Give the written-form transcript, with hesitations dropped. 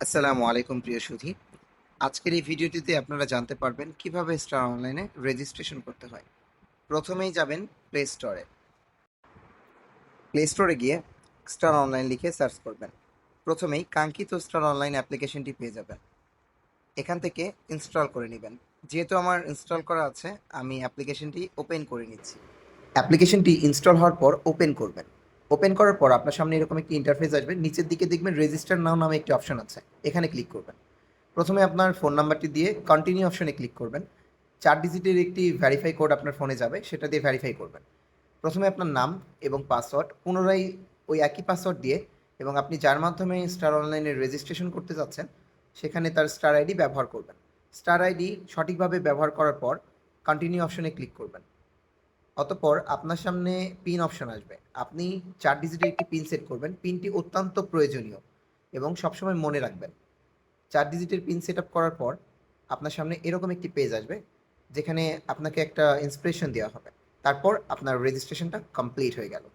আসসালামু আলাইকুম প্রিয় সুধী। আজকের এই ভিডিওটিতে আপনারা জানতে পারবেন কিভাবে স্টার অনলাইনে রেজিস্ট্রেশন করতে হয়। প্রথমেই যাবেন প্লে স্টোরে। প্লে স্টোরে গিয়ে স্টার অনলাইন লিখে সার্চ করবেন। প্রথমেই কাঙ্ক্ষিত স্টার অনলাইন অ্যাপ্লিকেশনটি পেয়ে যাবেন। এখান থেকে ইনস্টল করে নেবেন। যেহেতু আমার ইনস্টল করা আছে, আমি অ্যাপ্লিকেশনটি ওপেন করে নিচ্ছি। অ্যাপ্লিকেশনটি ইনস্টল হওয়ার পর ওপেন করবেন। ওপেন করার পর আপনার সামনে এরকম একটি ইন্টারফেস আসবে। নিচের দিকে দেখবেন রেজিস্টার নাও নামে একটি অপশন আছে, এখানে ক্লিক করবেন। প্রথমে আপনার ফোন নাম্বারটি দিয়ে কন্টিনিউ অপশনে ক্লিক করবেন। 4 ডিজিটের একটি ভেরিফাই কোড আপনার ফোনে যাবে, সেটা দিয়ে ভেরিফাই করবেন। প্রথমে আপনার নাম এবং পাসওয়ার্ড পুনরায় ওই একই পাসওয়ার্ড দিয়ে, এবং আপনি যার মাধ্যমে স্টার অনলাইনে রেজিস্ট্রেশন করতে যাচ্ছেন সেখানে তার স্টার আইডি ব্যবহার করবেন। স্টার আইডি সঠিকভাবে ব্যবহার করার পর কন্টিনিউ অপশনে ক্লিক করবেন। অতঃপর আপনার সামনে পিন অপশন আসবে। আপনি 4 ডিজিটের একটি পিন সেট করবেন। পিনটি অত্যন্ত প্রয়োজনীয় এবং সবসময় মনে রাখবেন। 4 ডিজিটের পিন সেট আপ করার পর আপনার সামনে এরকম একটি পেজ আসবে, যেখানে আপনাকে একটা ইন্সপিরেশন দেওয়া হবে। তারপর আপনার রেজিস্ট্রেশনটা কমপ্লিট হয়ে গেল।